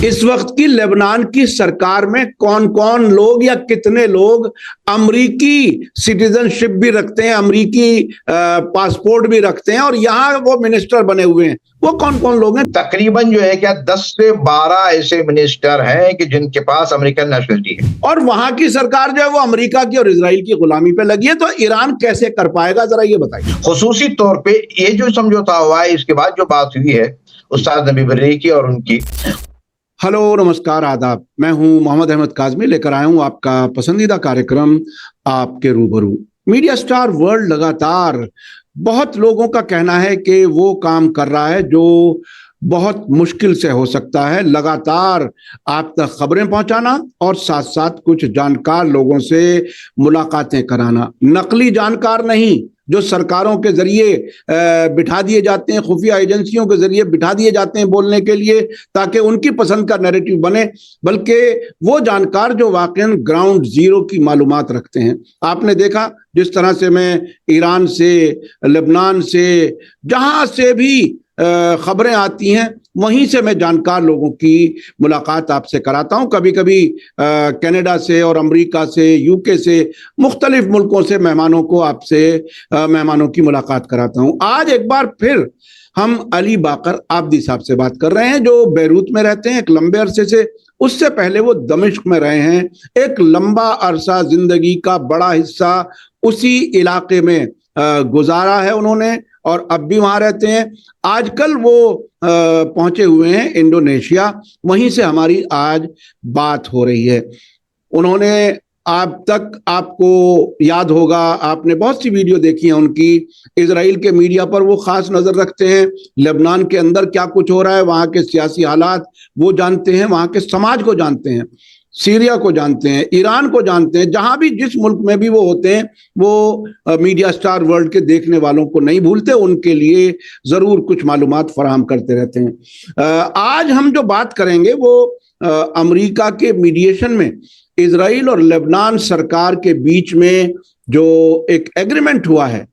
इस वक्त की लेबनान की सरकार में कौन कौन लोग या कितने लोग अमरीकी सिटीजनशिप भी रखते हैं, अमरीकी पासपोर्ट भी रखते हैं और यहाँ वो मिनिस्टर बने हुए हैं, वो कौन कौन लोग हैं? तकरीबन जो है क्या 10 से 12 ऐसे मिनिस्टर हैं कि जिनके पास अमेरिकन नेशनलिटी है। और वहां की सरकार जो है वो अमेरिका की और इजराइल की गुलामी पे लगी है, तो ईरान कैसे कर पाएगा, जरा ये बताइए। खुसूसी तौर पे ये जो समझौता हुआ है, इसके बाद जो बात हुई है उस्ताद नबी बर्री की और उनकी। हेलो, नमस्कार, आदाब। मैं हूं मोहम्मद अहमद काज़मी, लेकर आया हूं आपका पसंदीदा कार्यक्रम आपके रूबरू। मीडिया स्टार वर्ल्ड लगातार बहुत लोगों का कहना है कि वो काम कर रहा है जो बहुत मुश्किल से हो सकता है, लगातार आप तक खबरें पहुंचाना और साथ साथ कुछ जानकार लोगों से मुलाकातें कराना। नकली जानकार नहीं, जो सरकारों के जरिए बिठा दिए जाते हैं, खुफिया एजेंसियों के जरिए बिठा दिए जाते हैं बोलने के लिए ताकि उनकी पसंद का नैरेटिव बने, बल्कि वो जानकार जो वाकई ग्राउंड जीरो की मालूमात रखते हैं। आपने देखा जिस तरह से मैं ईरान से, लेबनान से, जहां से भी खबरें आती हैं वहीं से मैं जानकार लोगों की मुलाकात आपसे कराता हूं। कभी कभी कनाडा से और अमेरिका से, यूके से, मुख्तलिफ मुल्कों से मेहमानों को आपसे मेहमानों की मुलाकात कराता हूं। आज एक बार फिर हम अली बाकर आब्दी साहब से बात कर रहे हैं, जो बैरूत में रहते हैं एक लंबे अरसे से। उससे पहले वो दमिश्क में रहे हैं, एक लंबा अरसा जिंदगी का बड़ा हिस्सा उसी इलाके में गुजारा है उन्होंने और अब भी वहां रहते हैं। आजकल वो पहुंचे हुए हैं इंडोनेशिया, वहीं से हमारी आज बात हो रही है। उन्होंने आपको याद होगा, आपने बहुत सी वीडियो देखी है उनकी, इजराइल के मीडिया पर वो खास नजर रखते हैं। लेबनान के अंदर क्या कुछ हो रहा है, वहां के सियासी हालात वो जानते हैं, वहां के समाज को जानते हैं, सीरिया को जानते हैं, ईरान को जानते हैं। जहां भी जिस मुल्क में भी वो होते हैं, वो मीडिया स्टार वर्ल्ड के देखने वालों को नहीं भूलते, उनके लिए जरूर कुछ मालूमात फराहम करते रहते हैं। आज हम जो बात करेंगे वो अमेरिका के मीडिएशन में इजराइल और लेबनान सरकार के बीच में जो एक एग्रीमेंट हुआ है,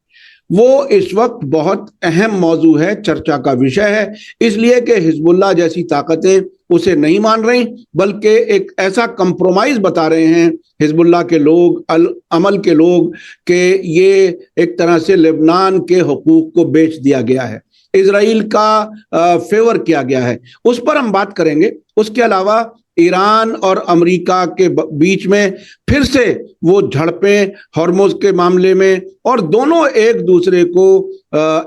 वो इस वक्त बहुत अहम मौजू है, चर्चा का विषय है, इसलिए कि हिजबुल्लाह जैसी ताकतें उसे नहीं मान रही, बल्कि एक ऐसा कंप्रोमाइज बता रहे हैं हिजबुल्लाह के लोग, अमल के लोग, कि ये एक तरह से लेबनान के हुकूक को बेच दिया गया है, इजराइल का फेवर किया गया है। उस पर हम बात करेंगे। उसके अलावा ईरान और अमेरिका के बीच में फिर से वो झड़पें हॉर्मुज के मामले में, और दोनों एक दूसरे को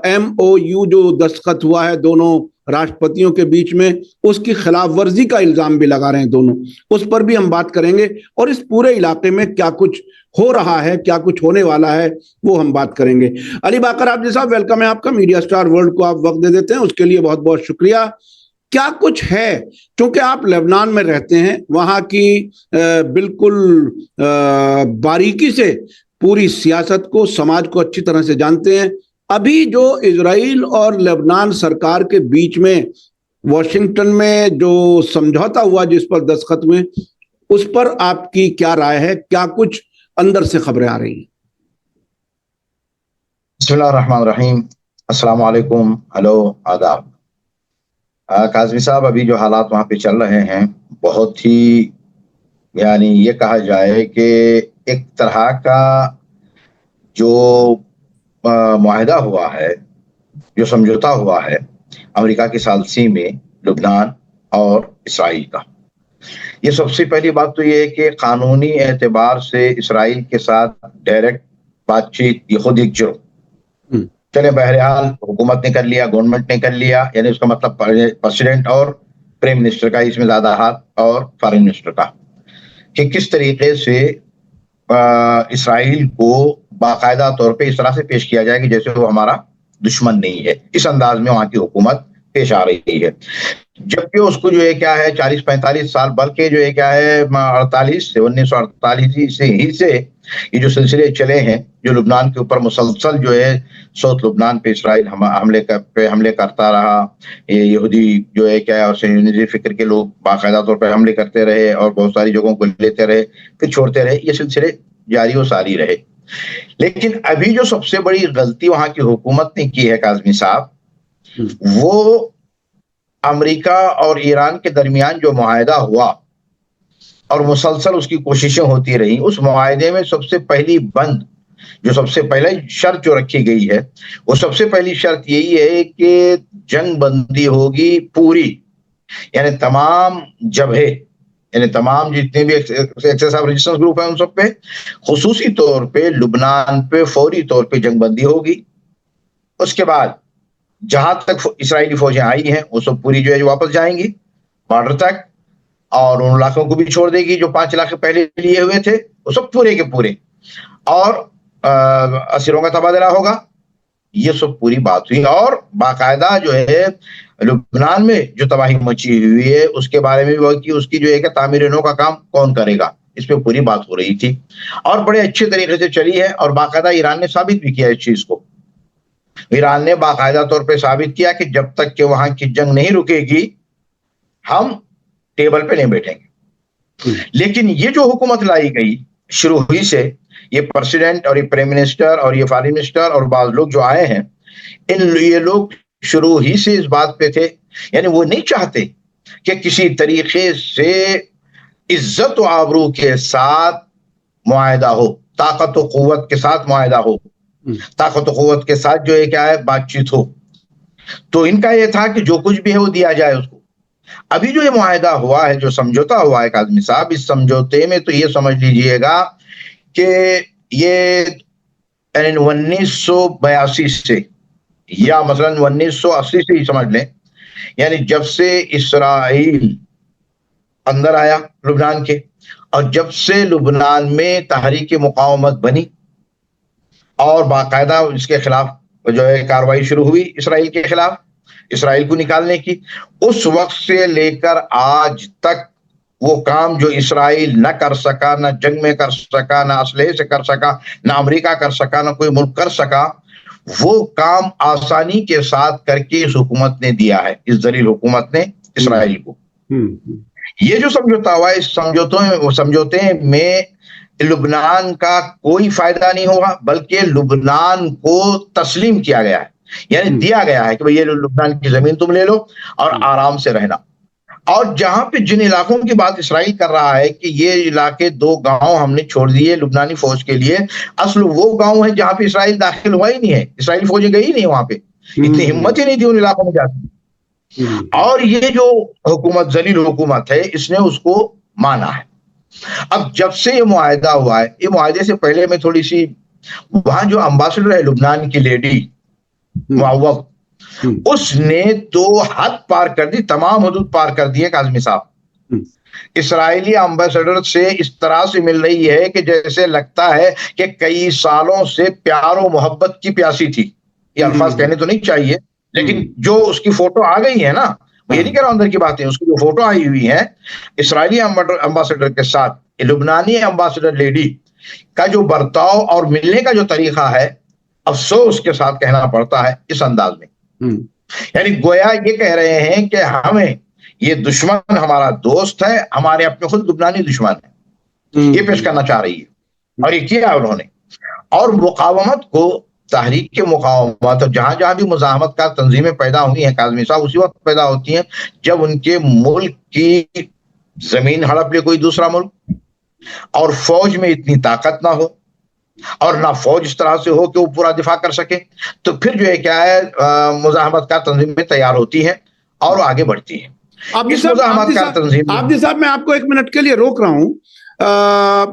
MOU जो दस्तखत हुआ है दोनों राष्ट्रपतियों के बीच में, उसकी खिलाफ वर्जी का इल्जाम भी लगा रहे हैं दोनों। उस पर भी हम बात करेंगे और इस पूरे इलाके में क्या कुछ हो रहा है, क्या कुछ होने वाला है, वो हम बात करेंगे। अली बाकर आब्दी साहब, वेलकम है आपका। मीडिया स्टार वर्ल्ड को आप वक्त दे देते हैं, उसके लिए बहुत बहुत शुक्रिया। क्या कुछ है, क्योंकि आप लेबनान में रहते हैं, वहां की बिल्कुल बारीकी से पूरी सियासत को, समाज को अच्छी तरह से जानते हैं। अभी जो इजराइल और लेबनान सरकार के बीच में वॉशिंगटन में जो समझौता हुआ, जिस पर दस्तखत हुए, उस पर आपकी क्या राय है? क्या कुछ अंदर से खबरें आ रही हैं? बिस्मिल्लाहिर्रहमानिर्रहीम, अस्सलाम वालेकुम, हेलो, आदाब। काज़मी साहब, अभी जो हालात वहाँ पे चल रहे हैं बहुत ही, यानी ये कहा जाए कि एक तरह का जो मुआहदा हुआ है, जो समझौता हुआ है अमेरिका की सालसी में लुबनान और इसराइल का। ये सबसे पहली बात तो ये है कि कानूनी एतबार से इसराइल के साथ डायरेक्ट बातचीत ये खुद एक जुर्म। चले, बहरहाल हुकूमत ने कर लिया, गवर्नमेंट ने कर लिया, यानी उसका मतलब प्रेसिडेंट और प्राइम मिनिस्टर का इसमें ज्यादा हाथ, और फॉरेन मिनिस्टर का, कि किस तरीके से इसराइल को बाकायदा तौर पे इस तरह से पेश किया जाए कि जैसे वो हमारा दुश्मन नहीं है। इस अंदाज में वहां की हुकूमत पेश आ रही है, जबकि उसको जो है क्या है 40-45 साल, बल्कि जो है क्या है 48 से 1948 से ये जो सिलसिले चले हैं, जो लुबनान के ऊपर मुसलसल जो है साउथ लुबनान पे इसराइल हमले करता रहा। ये यहूदी जो है क्या है और सयूनिज़्म फिक्र के लोग बाकायदा तौर पर हमले करते रहे और बहुत सारी जगहों को लेते रहे, फिर छोड़ते रहे, ये सिलसिले जारी व सारी रहे। लेकिन अभी जो सबसे बड़ी गलती वहां की हुकूमत ने की है काज़मी साहब, वो अमेरिका और ईरान के दरमियान जो मुआहदा हुआ और मुसलसल उसकी कोशिशें होती रही, उस मुआहदे में सबसे पहली बंद जो सबसे पहले शर्त जो रखी गई है, वो सबसे पहली शर्त यही है कि जंग बंदी होगी पूरी, यानी तमाम जबहे, यानी तमाम जितने भी एक्सेस ऑफ रेजिस्टेंस ग्रुप है उन सब पे, खुसूसी तौर पे लुबनान पे फौरी तौर पे जंग बंदी होगी। उसके बाद जहां तक इसराइली फौजें आई हैं वो सब पूरी जो है वापस जाएंगी बॉर्डर तक, और उन इलाकों को भी छोड़ देगी जो 5 इलाके पहले लिए हुए थे, वो सब पूरे के पूरे, और असीरों का तबादला होगा। ये सब पूरी बात हुई, और बाकायदा जो है लुबनान में जो तबाही मची हुई है उसके बारे में भी कि उसकी जो है कि तामीर नो का काम कौन करेगा, इस पे पूरी बात हो रही थी और बड़े अच्छे तरीके से चली है। और बाकायदा ईरान ने साबित भी किया इस चीज को। ईरान ने बाकायदा तौर पे साबित किया कि जब तक कि वहां की जंग नहीं रुकेगी हम टेबल पे नहीं बैठेंगे। लेकिन ये जो हुकूमत लाई गई शुरू हुई से, ये प्रेसिडेंट और ये प्राइम मिनिस्टर और ये फॉरेन मिनिस्टर और बाज लोग जो आए हैं, ये लोग शुरू ही से इस बात पे थे, यानी वो नहीं चाहते कि किसी तरीके से इज्जत व आबरू के साथ मुआहदा हो, ताकत व कुव्वत के साथ मुआहदा हो, ताकत व कुव्वत के साथ जो है क्या है बातचीत हो। तो इनका ये था कि जो कुछ भी है वो दिया जाए उसको। अभी जो ये मुआहदा हुआ है, जो समझौता हुआ है काज़मी साहब, इस समझौते में तो ये समझ लीजिएगा कि ये 1982 से या मसलन 1980 से ही समझ लें, यानी जब से इसराइल अंदर आया लुबनान के, और जब से लुबनान में तहरीक मुकावमत बनी और बाकायदा इसके खिलाफ जो है कार्रवाई शुरू हुई इसराइल के खिलाफ, इसराइल को निकालने की, उस वक्त से लेकर आज तक वो काम जो इसराइल न कर सका, न जंग में कर सका, न असलहे से कर सका, न अमेरिका कर सका, न कोई मुल्क कर सका, वो काम आसानी के साथ करके इस हुकूमत ने दिया है, इस जलील हुकूमत ने इसराइल को। ये जो समझौता हुआ, इस समझौते में लुबनान का कोई फायदा नहीं हुआ, बल्कि लुबनान को तस्लीम किया गया है, यानी दिया गया है कि भाई ये लुबनान की जमीन तुम ले लो और आराम से रहना। और जहां पे जिन इलाकों की बात इसराइल कर रहा है कि ये इलाके 2 गांव हमने छोड़ दिए लुबनानी फौज के लिए, असल वो गांव है जहां पे इसराइल दाखिल हुआ ही नहीं है, इसराइली फौजें गई नहीं वहां पे, इतनी हिम्मत ही नहीं थी उन इलाकों में जाती। और ये जो हुकूमत, जलील हुकूमत है, इसने उसको माना है। अब जब से ये मुआहदा हुआ है, ये मुआहदे से पहले में थोड़ी सी, वहां जो अम्बासडर है लुबनान की लेडी मुआवक, उसने तो हद पार कर दी, तमाम हदूद पार कर दी है काज़मी साहब। इसराइली एम्बेसडर से इस तरह से मिल रही है कि जैसे लगता है कि कई सालों से प्यार और मोहब्बत की प्यासी थी। ये अल्फाज कहने तो नहीं चाहिए, लेकिन जो उसकी फोटो आ गई है ना, ये नहीं कह रहा अंदर की बातें, उसकी जो फोटो आई हुई है इसराइली एम्बेसडर के साथ, लुबनानी एम्बेसडर लेडी का जो बर्ताव और मिलने का जो तरीका है, अफसोस के साथ कहना पड़ता है इस अंदाज में, यानी गोया ये कह रहे हैं कि हमें ये दुश्मन हमारा दोस्त है, हमारे अपने खुद लुबनानी दुश्मन है, ये पेश करना चाह रही है। और ये किया उन्होंने। और मुकावमत को, तहरीक के मुकावमत, जहां जहां भी मुजाहमत का तंजीमें पैदा हुई हैं काज़मी साहब, उसी वक्त पैदा होती हैं जब उनके मुल्क की जमीन हड़प ले कोई दूसरा मुल्क, और फौज में इतनी ताकत ना हो, और ना फौज इस तरह से हो कि वो पूरा दिफा कर सके, तो फिर जो है क्या है मुजाहमत का तंजीमें तैयार होती है और आगे बढ़ती है। आबिदी साहब, मैं आपको 1 मिनट के लिए रोक रहा हूं।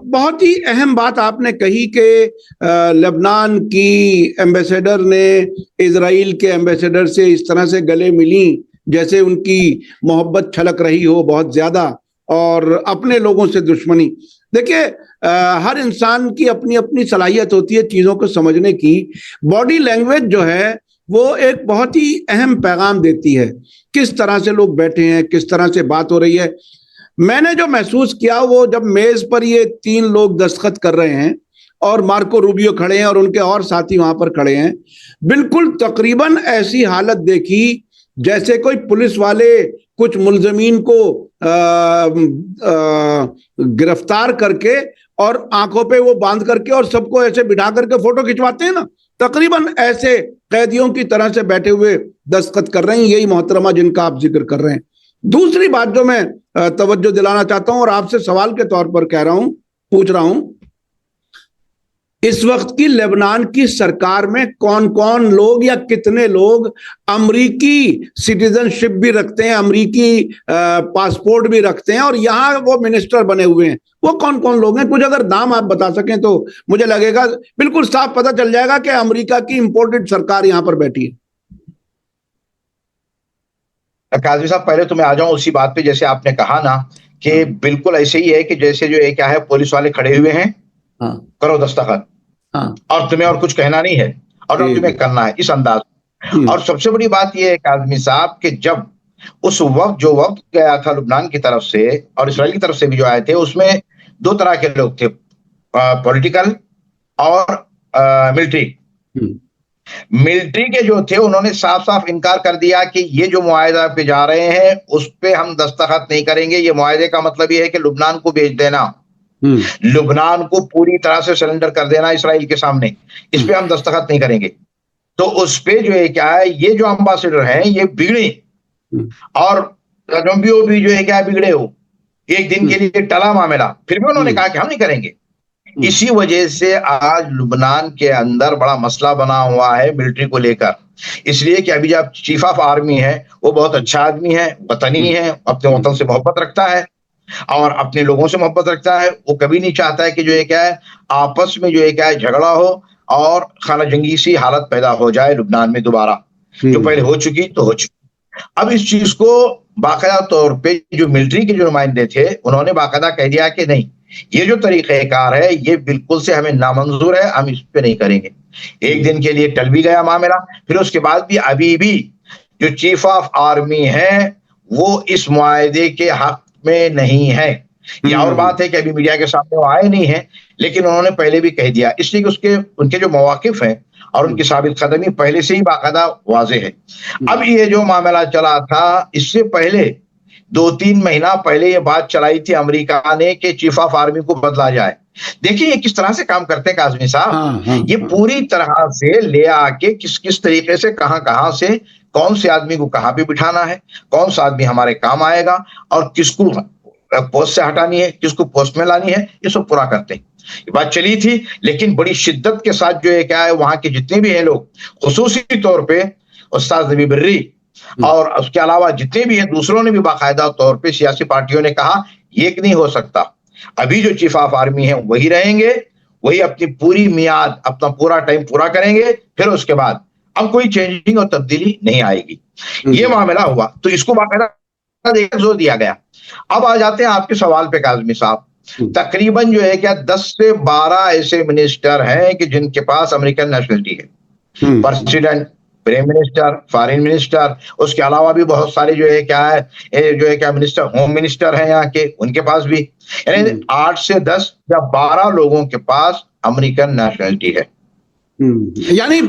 बहुत ही अहम बात आपने कही कि लेबनान की एम्बेसडर ने इजराइल के एम्बेसडर से इस तरह से गले मिली जैसे उनकी मोहब्बत छलक रही हो बहुत ज्यादा, और अपने लोगों से दुश्मनी। देखिए, हर इंसान की अपनी अपनी सलाहियत होती है चीजों को समझने की। बॉडी लैंग्वेज जो है वो एक बहुत ही अहम पैगाम देती है, किस तरह से लोग बैठे हैं, किस तरह से बात हो रही है। मैंने जो महसूस किया वो जब मेज पर ये 3 लोग दस्तखत कर रहे हैं और मार्को रूबियो खड़े हैं और उनके और साथी वहां पर खड़े हैं, बिल्कुल तकरीबन ऐसी हालत देखी जैसे कोई पुलिस वाले कुछ मुलजमीन को गिरफ्तार करके और आंखों पे वो बांध करके और सबको ऐसे बिठा करके फोटो खिंचवाते हैं ना, तकरीबन ऐसे कैदियों की तरह से बैठे हुए दस्तखत कर रहे हैं यही मोहतरमा जिनका आप जिक्र कर रहे हैं। दूसरी बात जो मैं तवज्जो दिलाना चाहता हूं और आपसे सवाल के तौर पर कह रहा हूं, पूछ रहा हूं, इस वक्त की लेबनान की सरकार में कौन कौन लोग या कितने लोग अमरीकी सिटीजनशिप भी रखते हैं, अमरीकी पासपोर्ट भी रखते हैं और यहां वो मिनिस्टर बने हुए हैं? वो कौन कौन लोग हैं? कुछ अगर नाम आप बता सकें तो मुझे लगेगा बिल्कुल साफ पता चल जाएगा कि अमेरिका की इंपोर्टेड सरकार यहां पर बैठी है। काजमी साहब, पहले तो मैं आ जाऊं उसी बात पे, जैसे आपने कहा ना कि बिल्कुल ऐसे ही है कि जैसे जो है क्या है, पुलिस वाले खड़े हुए हैं, हाँ, करो दस्तखत, हाँ, और तुम्हें और कुछ कहना नहीं है और अब तुम्हें करना है, इस अंदाज। और सबसे बड़ी बात यह है काजमी साहब कि जब उस वक्त जो वक्त गया था लुबनान की तरफ से और इसराइल की तरफ से भी जो आए थे, उसमें दो तरह के लोग थे, पॉलिटिकल और मिलिट्री। मिलिट्री के जो थे उन्होंने साफ साफ इनकार कर दिया कि ये जो मुआहदा पे जा रहे हैं उस पे हम दस्तखत नहीं करेंगे। ये मुआहदे का मतलब ये है कि लुबनान को बेच देना, लुबनान को पूरी तरह से सरेंडर कर देना इसराइल के सामने, इस पे हम दस्तखत नहीं करेंगे। तो उस पे जो है क्या है, ये जो अम्बासिडर हैं ये बिगड़े और रजम्बियो भी जो है क्या बिगड़े हो, एक दिन के लिए टला मामला, फिर भी उन्होंने कहा कि हम नहीं करेंगे। इसी वजह से आज लुबनान के अंदर बड़ा मसला बना हुआ है मिलिट्री को लेकर, इसलिए कि अभी जब चीफ ऑफ आर्मी है वो बहुत अच्छा आदमी है, वतनी है, अपने वतन से मोहब्बत रखता है और अपने लोगों से मोहब्बत रखता है। वो कभी नहीं चाहता है कि जो है क्या है आपस में जो है क्या है झगड़ा हो और खाना जंगी सी हालत पैदा हो जाए लुबनान में दोबारा, जो पहले हो चुकी तो हो चुकी। अब इस चीज को बाकायदा तौर पे जो मिलिट्री के जो नुमाइंदे थे उन्होंने बाकायदा कह दिया कि नहीं, ये जो तरीक़ेकार है ये बिल्कुल से हमें नामंजूर है, हम इस पे नहीं करेंगे। एक दिन के लिए टल भी गया मामला, फिर उसके बाद भी अभी भी जो चीफ ऑफ आर्मी है वो इस मुआहदे के हक में नहीं है। ये और बात है कि अभी मीडिया के सामने वो आए नहीं है, लेकिन उन्होंने पहले भी कह दिया, इसलिए कि उसके उनके जो मवाकिफ हैं और उनकी साबित कदमी पहले से ही बाकायदा वाज़ेह है। अब ये जो मामला चला था, इससे पहले 2-3 महीना पहले ये बात चलाई थी अमेरिका ने कि चीफ ऑफ आर्मी को बदला जाए। देखिए ये किस तरह से काम करते हैं काज़मी साहब, ये पूरी तरह से ले आके किस किस तरीके से कहां से कौन से आदमी को कहां पे बिठाना है, कौन सा आदमी हमारे काम आएगा और किसको पोस्ट से हटानी है, किसको पोस्ट में लानी है, ये सब पूरा करते हैं। ये बात चली थी, लेकिन बड़ी शिद्दत के साथ जो है क्या है वहां के जितने भी हैं लोग, खुसूसी तौर पे उस्ताद नबी बर्री और उसके अलावा जितने भी हैं दूसरों ने भी बाकायदा तौर पे सियासी पार्टियों ने कहा ये नहीं हो सकता, अभी जो चीफ ऑफ आर्मी है वही रहेंगे, वही अपनी पूरी मियाद अपना पूरा टाइम पूरा करेंगे, फिर उसके बाद अब कोई चेंजिंग और तब्दीली नहीं आएगी। ये मामला हुआ तो इसको बाकायदा जोर दिया गया। अब आ जाते हैं आपके सवाल पे काज़मी साहब, तकरीबन जो है क्या 10 से 12 ऐसे मिनिस्टर हैं कि जिनके पास अमेरिकन नेशनलिटी है, president, prime minister, foreign minister, उसके अलावा भी बहुत सारे जो है क्या मिनिस्टर, होम मिनिस्टर हैं यहाँ के, उनके पास भी, यानी 8 से 10 या 12 लोगों के पास अमेरिकन नेशनलिटी है। यानी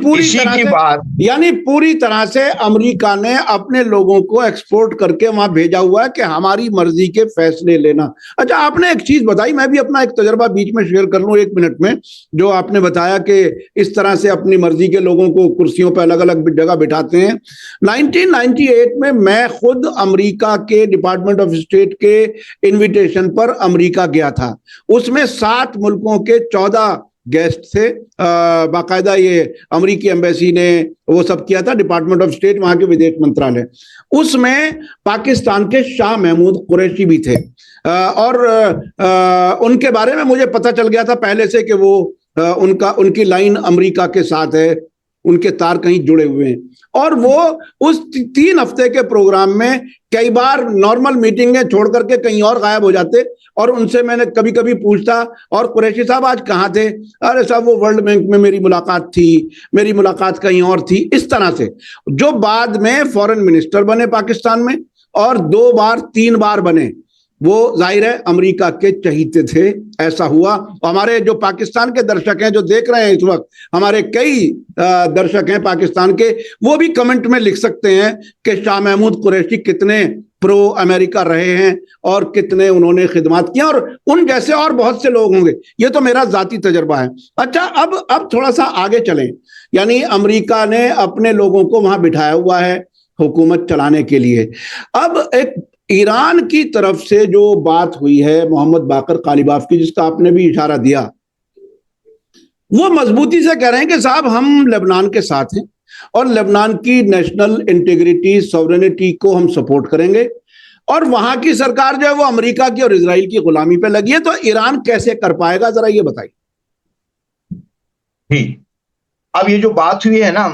पूरी तरह से अमेरिका ने अपने लोगों को एक्सपोर्ट करके वहां भेजा हुआ है कि हमारी मर्जी के फैसले लेना। अच्छा, आपने एक चीज बताई, मैं भी अपना एक तजर्बा बीच में शेयर कर लूं 1 मिनट में, जो आपने बताया कि इस तरह से अपनी मर्जी के लोगों को कुर्सियों पर अलग अलग जगह बिठाते हैं। 1998 में मैं खुद अमेरिका के डिपार्टमेंट ऑफ स्टेट के इन्विटेशन पर अमेरिका गया था। उसमें 7 मुल्कों के 14 गेस्ट थे। बाकायदा ये अमेरिकी एम्बेसी ने वो सब किया था, डिपार्टमेंट ऑफ स्टेट, वहां के विदेश मंत्रालय। उसमें पाकिस्तान के शाह महमूद कुरैशी भी थे और उनके बारे में मुझे पता चल गया था पहले से कि वो उनकी लाइन अमेरिका के साथ है, उनके तार कहीं जुड़े हुए हैं। और वो उस 3 हफ्ते के प्रोग्राम में कई बार नॉर्मल मीटिंगें छोड़ करके कहीं और गायब हो जाते और उनसे मैंने कभी कभी पूछता, और कुरैशी साहब आज कहाँ थे? अरे साहब वो वर्ल्ड बैंक में मेरी मुलाकात थी, मेरी मुलाकात कहीं और थी। इस तरह से जो बाद में फॉरेन मिनिस्टर बने पाकिस्तान में और 2 बार 3 बार बने, वो जाहिर है अमेरिका के चहीते थे, ऐसा हुआ। हमारे जो पाकिस्तान के दर्शक हैं जो देख रहे हैं इस वक्त, हमारे कई दर्शक हैं पाकिस्तान के, वो भी कमेंट में लिख सकते हैं कि शाह महमूद कुरैशी कितने प्रो अमेरिका रहे हैं और कितने उन्होंने खिदमत किया, और उन जैसे और बहुत से लोग होंगे। ये तो मेरा जाती तजर्बा है। अच्छा, अब थोड़ा सा आगे चलें। यानी अमेरिका ने अपने लोगों को वहां बिठाया हुआ है हुकूमत चलाने के लिए। अब एक ईरान की तरफ से जो बात हुई है मोहम्मद बाकर कालिबाफ की, जिसका आपने भी इशारा दिया, वो मजबूती से कह रहे हैं कि साहब हम लेबनान के साथ हैं और लेबनान की नेशनल इंटीग्रिटी सॉवरेनिटी को हम सपोर्ट करेंगे, और वहां की सरकार जो है वो अमेरिका की और इजराइल की गुलामी पे लगी है। तो ईरान कैसे कर पाएगा, जरा ये बताइए। जी, अब ये जो बात हुई है ना,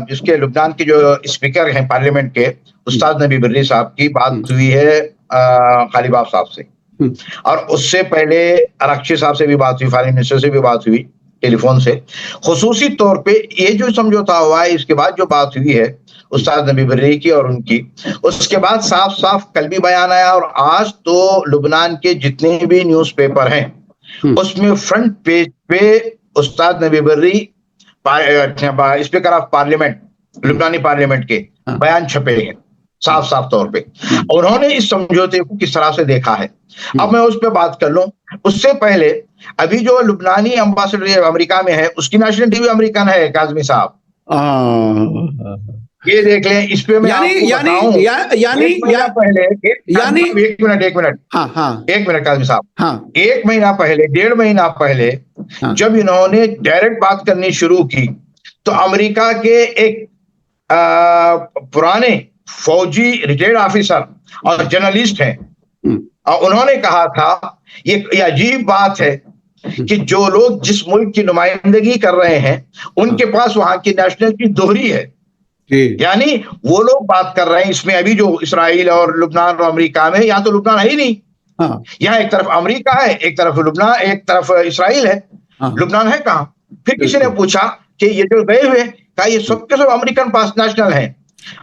जिसके लुबनान के जो स्पीकर हैं पार्लियामेंट के, उस्ताद नबी बर्री साहब की बात हुई है कालिबाफ साहब से, और उससे पहले अराक्ची साहब से भी बात हुई, फॉरेन मिनिस्टर से भी बात हुई टेलीफोन से। खुसूसी तौर पे ये जो समझौता हुआ है, इसके बाद जो बात हुई है उस्ताद नबी बर्री की और उनकी, उसके बाद साफ साफ कल भी बयान आया, और आज तो लुबनान के जितने भी न्यूज़पेपर हैं उसमें फ्रंट पेज पे उस्ताद नबी Barri speaker of parliament, लुबनानी parliament के बयान छपे हैं साफ साफ तौर पे। उन्होंने इस समझौते को किस तरह से देखा है, अब मैं उस पर बात कर लूं। उससे पहले अभी जो लुबनानी एम्बेसडर अमेरिका में है, उसकी नेशनलिटी भी अमेरिकन है, काज़मी साहब। ये देख लें, इस पे मैं आपको बताऊं। एक मिनट काज़मी साहब, हाँ, 1 महीना पहले, 1.5 महीना पहले, जब इन्होंने डायरेक्ट बात करनी शुरू की, तो अमेरिका के एक पुराने फौजी रिटायर्ड ऑफिसर और जर्नलिस्ट हैं, और उन्होंने कहा था ये अजीब बात है कि जो लोग जिस मुल्क की नुमाइंदगी कर रहे हैं उनके पास वहां की नेशनलिटी दोहरी है। यानी वो लोग बात कर रहे हैं इसमें, अभी जो इसराइल और लुबनान और अमेरिका में, यहाँ तो लुबनान है ही नहीं। यहाँ एक तरफ अमेरिका है, एक तरफ लुबनान, एक तरफ इसराइल है, लुबनान है कहाँ? फिर किसी ने पूछा कि ये जो गए हुए, कहा ये सब के सब अमेरिकन पास नेशनल है,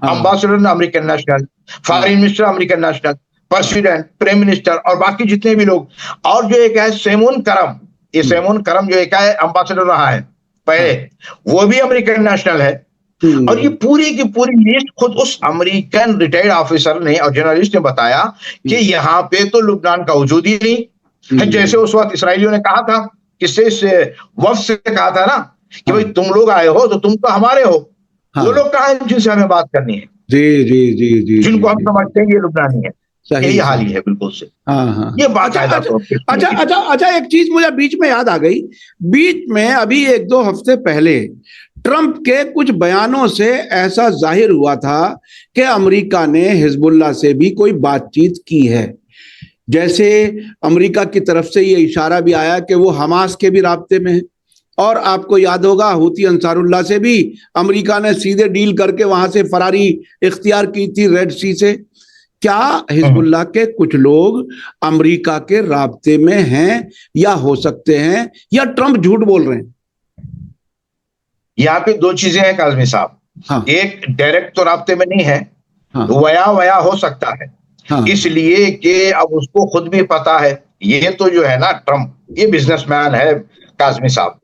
ambassador American national, foreign minister American national, president, prime minister और बाकी जितने भी लोग, और जो एक है सेमून करम, ये सेमून करम जो एक है अम्बासडर रहा है पहले, वो भी अमेरिकन नेशनल है। और ये पूरी की पूरी लिस्ट खुद उस अमेरिकन रिटायर्ड ऑफिसर ने और जर्नलिस्ट ने बताया कि यहाँ पे तो लुबनान का वजूद ही नहीं है। जैसे उस वक्त इसराइलियों ने कहा था, किससे वफ्द से कहा था ना कि भाई तुम लोग आए हो तो तुम तो हमारे हो, वो लोग कहाँ हैं जिनसे हमें बात करनी है? जी जी जी जी, जिनको हम समझते हैं ये लुबनानी है, यही हाल ही है बिल्कुल से। ये बात अच्छा, एक चीज मुझे बीच में याद आ गई। बीच में अभी 1-2 हफ्ते पहले ट्रंप के कुछ बयानों से ऐसा जाहिर हुआ था कि अमेरिका ने हिजबुल्लाह से भी कोई बातचीत की है। जैसे अमेरिका की तरफ से ये इशारा भी आया कि वो हमास के भी राब्ते में है, और आपको याद होगा हूती अंसारुल्लाह से भी अमेरिका ने सीधे डील करके वहां से फरारी इख्तियार की थी रेड सी से। क्या हिजबुल्लाह के कुछ लोग अमेरिका के राब्ते में हैं या हो सकते हैं, या ट्रंप झूठ बोल रहे हैं? यहाँ पे 2 चीजें हैं काज़मी साहब। एक, डायरेक्ट तो राब्ते में नहीं है, वया हो सकता है, इसलिए कि अब उसको खुद भी पता है, ये तो जो है ना ट्रंप, ये बिजनेसमैन है काज़मी साहब।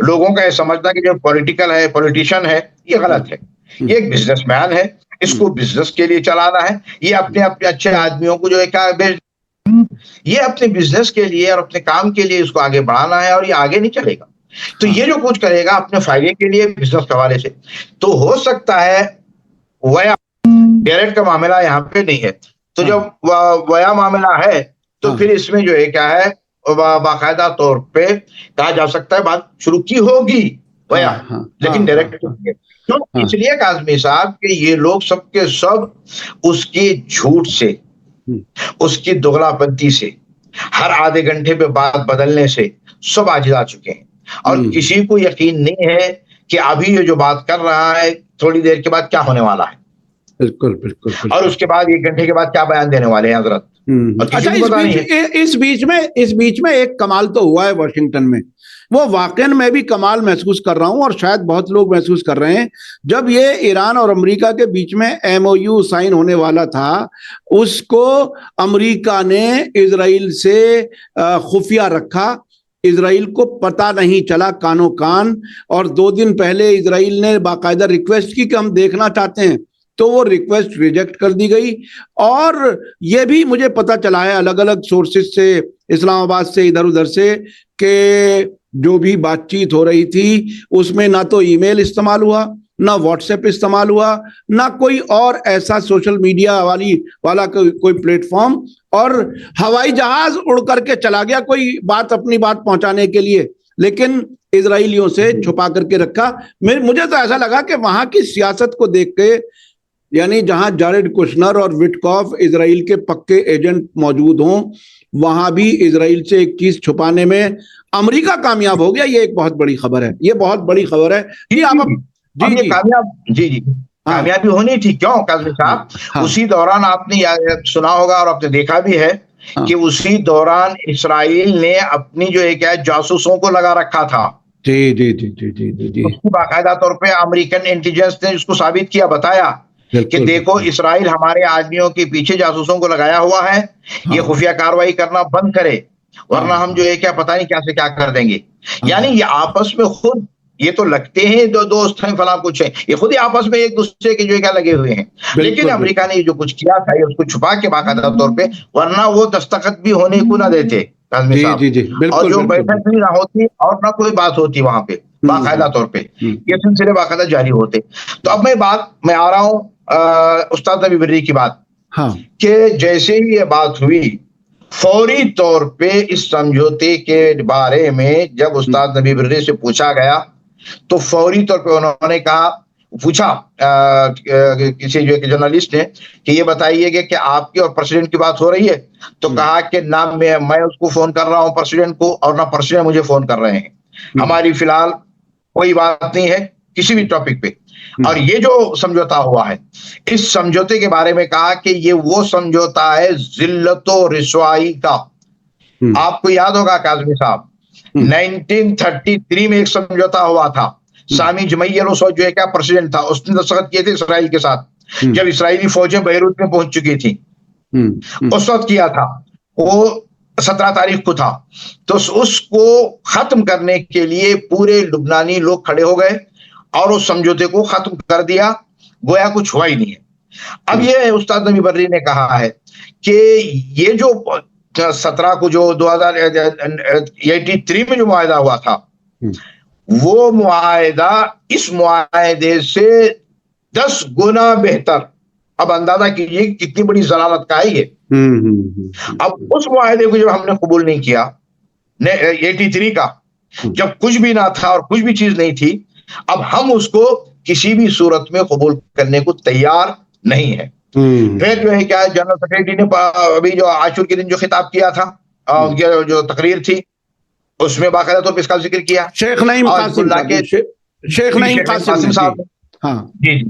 लोगों का ये समझना कि जो पॉलिटिकल है, पॉलिटिशियन है, ये गलत है। ये एक बिजनेसमैन है, इसको बिजनेस के लिए चलाना है। ये अपने अपने अच्छे आदमियों को जो है ये अपने बिजनेस के लिए और अपने काम के लिए इसको आगे बढ़ाना है, और ये आगे नहीं चलेगा। तो ये जो कुछ करेगा अपने फायदे के लिए बिजनेस के हवाले से, तो हो सकता है वया डायरेक्ट का मामला यहाँ पे नहीं है। तो जब वया मामला है तो फिर इसमें जो है क्या है, बाकायदा तौर पे कहा जा सकता है बात शुरू की होगी वया, लेकिन डायरेक्ट नहीं है। तो इसलिए काज़मी साहब कि ये लोग सबके सब उसके झूठ से, उसकी दोगलापंती से, हर आधे घंटे पे बात बदलने से सब आजिज़ आ चुके हैं, और किसी को यकीन नहीं है कि अभी ये जो बात कर रहा है थोड़ी देर के बाद क्या होने वाला है। बिल्कुल बिल्कुल, और उसके बाद 1 घंटे के बाद क्या बयान देने वाले हैं हजरत। अच्छा, इस बीच में एक कमाल तो हुआ है वाशिंगटन में, वो वाकई में भी कमाल महसूस कर रहा हूं, और शायद बहुत लोग महसूस कर रहे हैं। जब ये ईरान और अमेरिका के बीच में MOU साइन होने वाला था, उसको अमेरिका ने इजराइल से खुफिया रखा, इजराइल को पता नहीं चला कानो कान। और 2 दिन पहले इजराइल ने बाकायदा रिक्वेस्ट की कि हम देखना चाहते हैं तो वो रिक्वेस्ट रिजेक्ट कर दी गई। और ये भी मुझे पता चला है अलग अलग सोर्सेज से, इस्लामाबाद से, इधर उधर से, कि जो भी बातचीत हो रही थी उसमें ना तो ईमेल इस्तेमाल हुआ, ना व्हाट्सएप इस्तेमाल हुआ, ना कोई और ऐसा सोशल मीडिया वाला कोई प्लेटफॉर्म, और हवाई जहाज उड़ करके चला गया कोई बात अपनी बात पहुंचाने के लिए, लेकिन इजराइलियों से छुपा करके रखा। मुझे तो ऐसा लगा कि वहां की सियासत को देख के, यानी जहां जारेड कुशनर और विटकॉफ इजराइल के पक्के एजेंट मौजूद हों, वहां भी इजराइल से एक चीज छुपाने में अमेरिका कामयाब हो गया। ये एक बहुत बड़ी खबर है, ये बहुत बड़ी खबर है। जी आप जी कामयाबी होनी थी। क्यों काज़मी साहब? हाँ, उसी दौरान आपने सुना होगा और आपने देखा भी है कि उसी दौरान इस्राइल ने अपनी जो एक जासूसों को लगा रखा था। जी जी जी जी जी जी जी उसकी बाकायदा तौर पे अमेरिकन इंटेलिजेंस ने उसको साबित किया, बताया कि देखो इस्राइल हमारे आदमियों के पीछे जासूसों को लगाया हुआ है, ये खुफिया कार्रवाई करना बंद करे, वरना हम जो है पता नहीं क्या से क्या कर देंगे। यानी ये आपस में खुद, ये तो लगते हैं दो दोस्त हैं फला कुछ है, ये खुद ही आपस में एक दूसरे के जो लगे हुए हैं। लेकिन अमेरिका ने जो कुछ किया था उसको छुपा के बाकायदा तौर पे, वरना वो दस्तखत भी होने को ना देते काज़मी साहब। और जो बैठक भी ना होती और ना कोई बात होती वहां पे बाकायदा तौर पे, ये सिलसिले बाकायदा जारी होते। तो अब मैं आ रहा हूँ उस्ताद नबी बर्री की बात, कि जैसे ही ये बात हुई, फौरी तौर पे इस समझौते के बारे में जब उस्ताद नबी बर्री से पूछा गया, तो फौरी तौर पे उन्होंने पूछा किसी जो जर्नलिस्ट ने कि ये बताइए कि आपकी और प्रेसिडेंट की बात हो रही है? तो कहा कि ना मैं उसको फोन कर रहा हूं प्रेसिडेंट को, और ना प्रेसिडेंट मुझे फोन कर रहे हैं। हमारी फिलहाल कोई बात नहीं है किसी भी टॉपिक पे। और ये जो समझौता हुआ है, इस समझौते के बारे में कहा कि ये वो समझौता है जिल्लतो रिसवाई का। आपको याद होगा काज़मी साहब, 1933 में एक समझौता हुआ था, सामी जमैयर उस वक्त जो है प्रेसिडेंट था, उसने दस्तखत किए थे इसराइल के साथ, जब इसराइली फौजें बैरूत में पहुंच चुकी थी, उस वक्त किया था, वो 17 तारीख को था। तो उसको खत्म करने के लिए पूरे लुबनानी लोग खड़े हो गए और उस समझौते को खत्म कर दिया, गोया कुछ हुआ ही नहीं है। अब ये उस्ताद नबी बर्री ने कहा है कि ये जो 17 को जो 2083 में जो मुआहदा हुआ था, वो मुआहदा इस मुआहदे से 10 गुना बेहतर। अब अंदाजा कीजिए कितनी बड़ी जलालत का है ये। अब उस मुआहदे को जब हमने कबूल नहीं किया 83 का, जब कुछ भी ना था और कुछ भी चीज नहीं थी, अब हम उसको किसी भी सूरत में कबूल करने को तैयार नहीं है। फिर जो है जनरल सेक्रेटरी ने अभी जो आशूर के दिन जो खिताब किया था, उनकी जो तकरीर थी, उसमें बाकायदा तौर पर इसका जिक्र किया शेख नईम कासिम साहब। हाँ जी।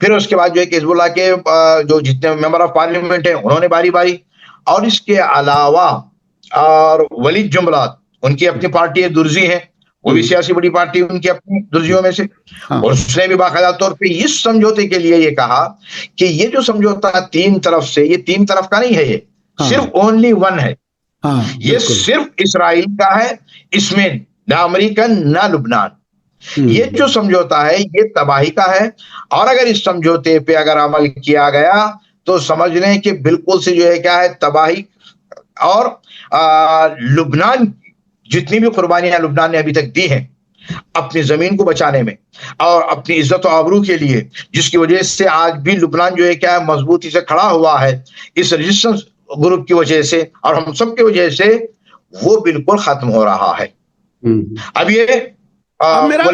फिर उसके बाद जो है हिजबुल्लाह के जो जितने मेंबर ऑफ पार्लियामेंट है उन्होंने बारी बारी, और इसके अलावा और वलीद जुमलात, उनकी अपनी पार्टी है, दुर्जी है, वो भी सियासी बड़ी पार्टी उनकी अपनी दुर्जियों में से। और उसने भी बाकायदा तौर पे इस समझौते के लिए ये कहा कि ये जो समझौता 3 तरफ से, ये 3 तरफ का नहीं है, ये सिर्फ ओनली वन है। ये सिर्फ इसराइल का है, इसमें ना अमेरिकन ना लुबनान। ये जो समझौता है ये तबाही का है, और अगर इस समझौते पे अगर अमल किया गया तो समझ लें कि बिल्कुल से जो है तबाही। और लुबनान जितनी भी कुर्बानियां लुबनान ने अभी तक दी हैं अपनी जमीन को बचाने में और अपनी इज्जत और आबरू के लिए, जिसकी वजह से आज भी लुबनान जो है मजबूती से खड़ा हुआ है, इस रेजिस्टेंस ग्रुप की वजह से और हम सब की वजह से, वो बिल्कुल खत्म हो रहा है। अब ये मेरा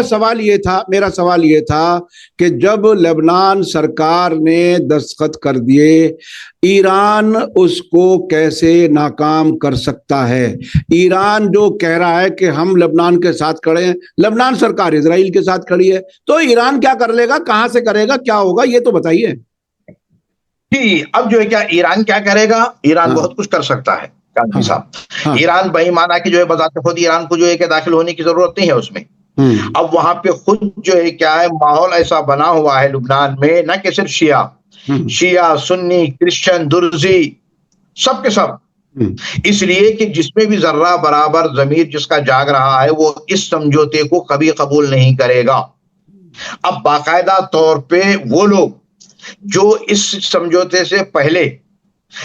सवाल ये था कि जब लेबनान सरकार ने दस्तखत कर दिए, ईरान उसको कैसे नाकाम कर सकता है? ईरान जो कह रहा है कि हम लेबनान के साथ खड़े हैं, लेबनान सरकार इजराइल के साथ खड़ी है, तो ईरान क्या कर लेगा, कहां से करेगा, क्या होगा, ये तो बताइए जी। अब जो है ईरान क्या करेगा? ईरान बहुत कुछ कर सकता है काज़मी साहब। ईरान बेईमाना की जो है बजाते खुद ईरान को जो है दाखिल होने की जरूरत नहीं है उसमें। अब वहां पे खुद जो है माहौल ऐसा बना हुआ है लुबनान में, न कि सिर्फ शिया, सुन्नी, क्रिश्चियन, दुर्जी, सब के सब, इसलिए कि जिसमें भी जर्रा बराबर जमीर जिसका जाग रहा है वो इस समझौते को कभी कबूल नहीं करेगा। अब बाकायदा तौर पे वो लोग जो इस समझौते से पहले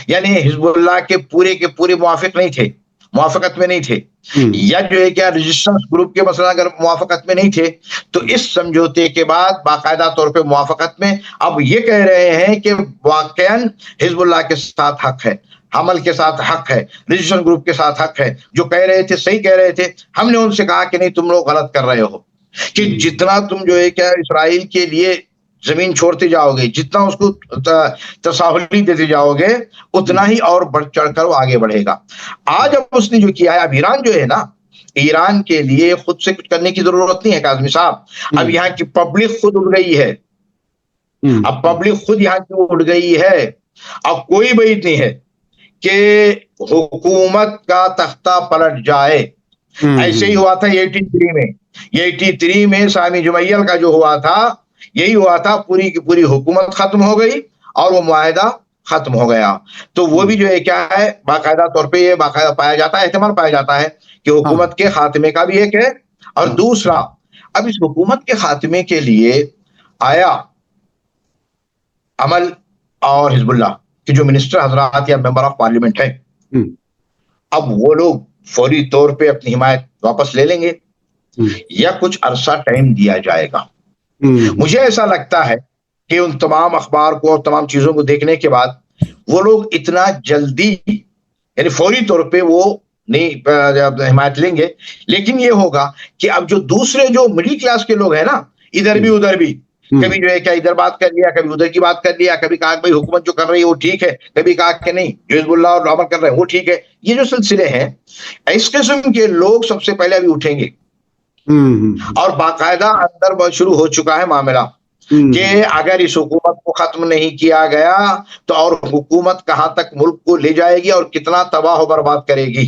यानी हिजबुल्लाह के पूरे मुवाफिक नहीं थे, मुवाफकत में नहीं थे, या जो है क्या रेजिस्टेंस ग्रुप के मसला अगर मुवाफकत में नहीं थे, तो इस समझौते के बाद बाकायदा तौर पे मुवाफकत में अब ये कह रहे हैं कि वाकईन हिजबुल्लाह के साथ हक है, हमल के साथ हक है, रेजिस्टेंस ग्रुप के साथ हक है। जो कह रहे थे सही कह रहे थे, हमने उनसे कहा कि नहीं तुम लोग गलत कर रहे हो, कि जितना तुम जो है क्या इस्राइल के लिए जमीन छोड़ते जाओगे, जितना उसको तसाहुली देते जाओगे, उतना ही और बढ़ चढ़कर वो आगे बढ़ेगा। आज अब उसने जो किया है, अब ईरान जो है ना, ईरान के लिए खुद से कुछ करने की जरूरत नहीं है काज़मी साहब। अब यहाँ की पब्लिक खुद उड़ गई है, अब पब्लिक खुद यहाँ की उड़ गई है। अब कोई बात नहीं है कि हुकूमत का तख्ता पलट जाए। ऐसे ही हुआ था 83 में, 83 में सामी जुमैयल का जो हुआ था, यही हुआ था, पूरी की पूरी हुकूमत खत्म हो गई और वो मुआहिदा खत्म हो गया। तो वो भी जो है क्या है, बाकायदा तौर पे ये बाकायदा पाया जाता है, एहतमाल पाया जाता है कि हुकूमत के खात्मे का भी एक है। और दूसरा, अब इस हुकूमत के खात्मे के लिए आया अमल और हिजबुल्लाह के जो मिनिस्टर हजरात या मेंबर ऑफ पार्लियामेंट है, अब वो लोग फौरी तौर पे अपनी हिमायत वापस ले लेंगे या कुछ अरसा टाइम दिया जाएगा। मुझे ऐसा लगता है कि उन तमाम अखबार को और तमाम चीजों को देखने के बाद वो लोग इतना जल्दी यानी फौरी तौर पे वो नहीं हिमायत लेंगे। लेकिन ये होगा कि अब जो दूसरे जो मिडिल क्लास के लोग हैं ना, इधर भी उधर भी, कभी जो है क्या इधर बात कर लिया, कभी उधर की बात कर लिया, कभी कहा भाई हुकूमत जो कर रही है वो ठीक है, कभी कहा कि नहीं जो हिजबुल्लाह और अमल कर रहे हैं वो ठीक है। ये जो सिलसिले हैं, इस किस्म के लोग सबसे पहले अभी उठेंगे। और बाकायदा अंदर शुरू हो चुका है मामला कि अगर इस हुकूमत को खत्म नहीं किया गया तो और हुकूमत कहां तक मुल्क को ले जाएगी और कितना तबाह बर्बाद करेगी।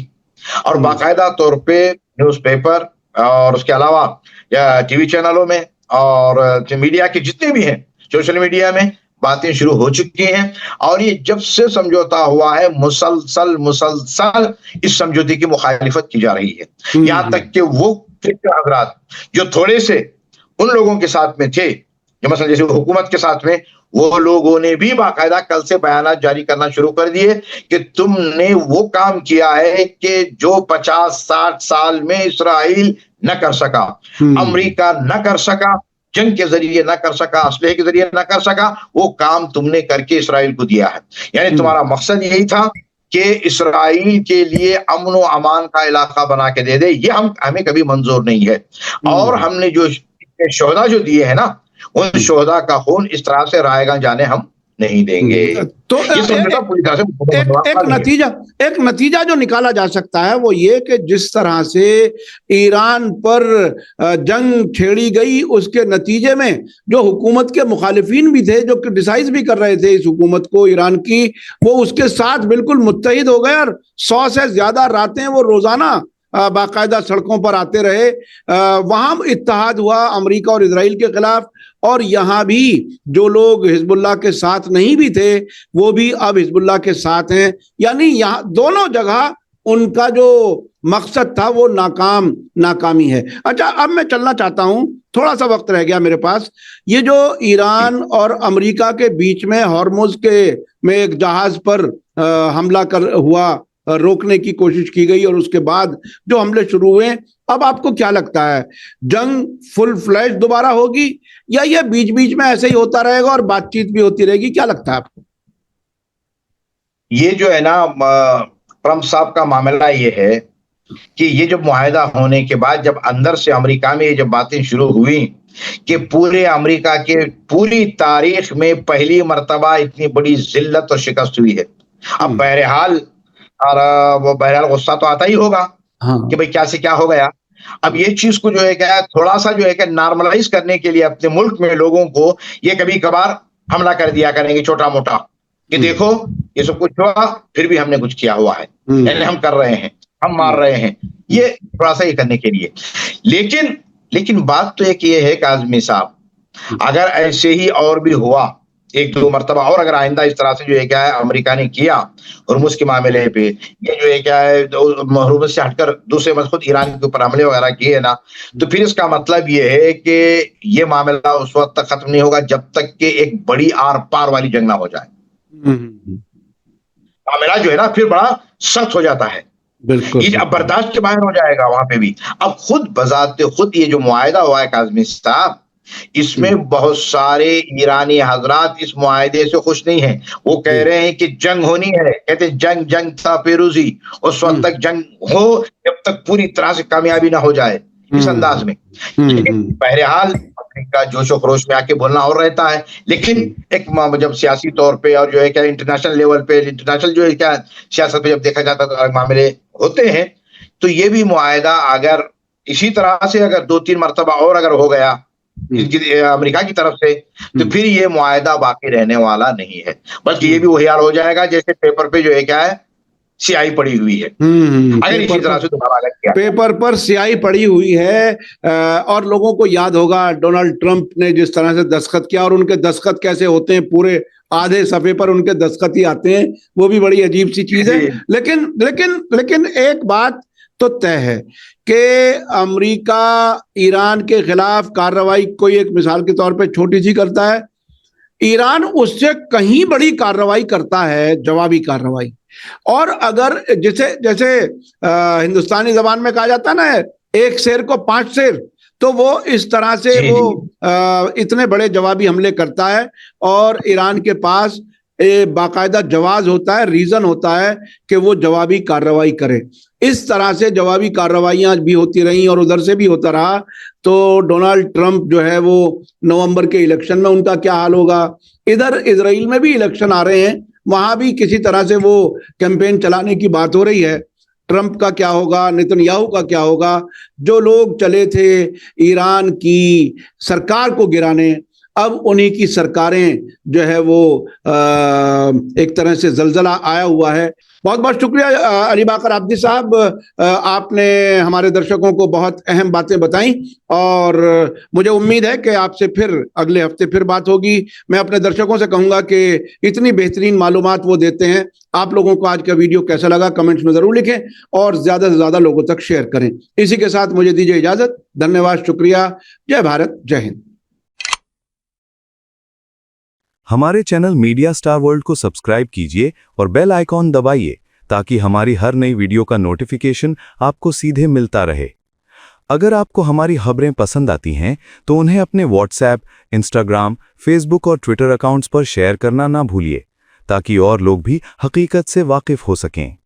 और बाकायदा तौर पे न्यूज़पेपर और उसके अलावा या टीवी चैनलों में और मीडिया के जितने भी हैं, सोशल मीडिया में बातें शुरू हो चुकी हैं। और ये जब से समझौता हुआ है मुसलसल इस समझौते की मुखालिफत की जा रही है। यहां तक कि वो हजरात जो थोड़े से उन लोगों के साथ में थे, जो मसलन जैसे हुकूमत के साथ में, वो लोगों ने भी बाकायदा कल से बयानात जारी करना शुरू कर दिए कि तुमने वो काम किया है कि जो 50-60 साल में इस्राइल न कर सका, अमेरिका न कर सका, जंग के जरिए न कर सका, असलहे के जरिए न कर सका, वो काम तुमने करके इस्राइल को दिया है। यानी तुम्हारा मकसद यही था कि इस्राइल के लिए अमन व अमान का इलाका बना के दे दे। ये हमें कभी मंजूर नहीं है। और हमने जो शोहदा जो दिए हैं ना, उन शोहदा का खून इस तरह से रायगा जाने हम नहीं देंगे। तो एक नतीजा जो निकाला जा सकता है वो ये कि जिस तरह से ईरान पर जंग छेड़ी गई, उसके नतीजे में जो हुकूमत के मुखालिफिन भी थे, जो क्रिटिसाइज भी कर रहे थे इस हुकूमत को ईरान की, वो उसके साथ बिल्कुल मुत्तहिद हो गए और 100 से ज्यादा रातें वो रोजाना बाकायदा सड़कों पर आते रहे। वहां इत्तेहाद हुआ अमेरिका और इजराइल के खिलाफ। और यहाँ भी जो लोग हिजबुल्लाह के साथ नहीं भी थे, वो भी अब हिजबुल्लाह के साथ हैं। यानी यहाँ दोनों जगह उनका जो मकसद था वो नाकामी है। अच्छा, अब मैं चलना चाहता हूँ, थोड़ा सा वक्त रह गया मेरे पास। ये जो ईरान और अमेरिका के बीच में हॉर्मुज में एक जहाज पर हमला हुआ, रोकने की कोशिश की गई और उसके बाद जो हमले शुरू हुए, अब आपको क्या लगता है, जंग फुल फ्लैश दोबारा होगी या ये बीच बीच में ऐसे ही होता रहेगा और बातचीत भी होती रहेगी? क्या लगता है आपको? ये जो है ना ट्रंप साहब का मामला ये है कि ये जब मुआहिदा होने के बाद जब अंदर से अमेरिका में ये जब बातें शुरू हुई कि पूरे अमेरिका के पूरी तारीख में पहली मर्तबा इतनी बड़ी जिल्लत और शिकस्त हुई है। अब बहरहाल वो गुस्सा तो आता ही होगा कि भाई क्या से क्या हो गया। अब ये चीज को जो है क्या थोड़ा सा जो है क्या नॉर्मलाइज करने के लिए अपने मुल्क में लोगों को ये कभी कभार हमला कर दिया करेंगे छोटा मोटा कि देखो ये सब कुछ हुआ फिर भी हमने कुछ किया हुआ है, यानी हम कर रहे हैं, हम मार रहे हैं, ये थोड़ा सा ये करने के लिए। लेकिन बात तो एक ये है काज़मी साहब, अगर ऐसे ही और भी हुआ एक दो मरतबा और अगर आइंदा इस तरह से जो है क्या है अमेरिका ने किया हुर्मुज के मामले पे, ये जो है क्या है हुर्मुज से हटकर दूसरे खुद ईरान के ऊपर हमले वगैरह किए ना, तो फिर इसका मतलब ये है कि ये मामला उस वक्त तक खत्म नहीं होगा जब तक कि एक बड़ी आर पार वाली जंग ना हो जाए। मामला जो है ना फिर बड़ा सख्त हो जाता है, बिल्कुल ये अब बर्दाश्त के बाहर हो जाएगा वहां पे भी। अब खुद बजाते खुद ये जो मुआहिदा हुआ है काज़मी साहब, इसमें बहुत सारे ईरानी हजरात इस मुआहिदे से खुश नहीं हैं। वो कह रहे हैं कि जंग होनी है, कहते हैं जंग जंग था फिरोजी, उस वक्त तक जंग हो जब तक पूरी तरह से कामयाबी ना हो जाए, इस अंदाज में। लेकिन बहरहाल अमेरिका जोशो खरोश में आके बोलना और रहता है, लेकिन एक जब सियासी तौर पे और जो है क्या इंटरनेशनल लेवल पे, इंटरनेशनल जो है क्या सियासत पे जब देखा जाता है तो मामले होते हैं, तो ये भी मुआहिदा अगर इसी तरह से अगर 2-3 मरतबा और अगर हो गया अमेरिका की तरफ से, तो फिर ये मुआहिदा बाकी रहने वाला नहीं है, बल्कि ये भी वही हाल हो जाएगा जैसे पेपर पे जो है क्या है स्याही पड़ी हुई है। अगर इसी तरह से दोबारा अगर किया पेपर पर स्याही पड़ी हुई है। और लोगों को याद होगा डोनाल्ड ट्रंप ने जिस तरह से दस्तखत किया, और उनके दस्तखत कैसे होते हैं, पूरे आधे सफे पर उनके दस्तखत ही आते हैं, वो भी बड़ी अजीब सी चीज है। लेकिन लेकिन लेकिन एक बात तो तय है कि अमेरिका ईरान के खिलाफ कार्रवाई कोई एक मिसाल के तौर पे छोटी सी करता है, ईरान उससे कहीं बड़ी कार्रवाई करता है, जवाबी कार्रवाई। और अगर जैसे जैसे हिंदुस्तानी जबान में कहा जाता है ना, एक शेर को 5 शेर, तो वो इस तरह से वो इतने बड़े जवाबी हमले करता है। और ईरान के पास बाकायदा जवाज होता है, रीजन होता है कि वो जवाबी कार्रवाई करे। इस तरह से जवाबी कार्रवाइयां भी होती रही और उधर से भी होता रहा। तो डोनाल्ड ट्रंप जो है वो नवंबर के इलेक्शन में उनका क्या हाल होगा, इधर इजराइल में भी इलेक्शन आ रहे हैं, वहां भी किसी तरह से वो कैंपेन चलाने की बात हो रही है। ट्रंप का क्या होगा, नेतन्याहू का क्या होगा, जो लोग चले थे ईरान की सरकार को गिराने, अब उन्हीं की सरकारें जो है वो एक तरह से जलजला आया हुआ है। बहुत बहुत शुक्रिया अली बाकर आब्दी साहब, आपने हमारे दर्शकों को बहुत अहम बातें बताई और मुझे उम्मीद है कि आपसे फिर अगले हफ्ते फिर बात होगी। मैं अपने दर्शकों से कहूंगा कि इतनी बेहतरीन मालूमात वो देते हैं। आप लोगों को आज का वीडियो कैसा लगा कमेंट्स में जरूर लिखें और ज्यादा से ज्यादा लोगों तक शेयर करें। इसी के साथ मुझे दीजिए इजाजत। धन्यवाद, शुक्रिया, जय भारत, जय हिंद। हमारे चैनल मीडिया स्टार वर्ल्ड को सब्सक्राइब कीजिए और बेल आइकॉन दबाइए ताकि हमारी हर नई वीडियो का नोटिफिकेशन आपको सीधे मिलता रहे। अगर आपको हमारी खबरें पसंद आती हैं तो उन्हें अपने व्हाट्सएप, इंस्टाग्राम, फेसबुक और ट्विटर अकाउंट्स पर शेयर करना ना भूलिए ताकि और लोग भी हकीकत से वाकिफ हो सकें।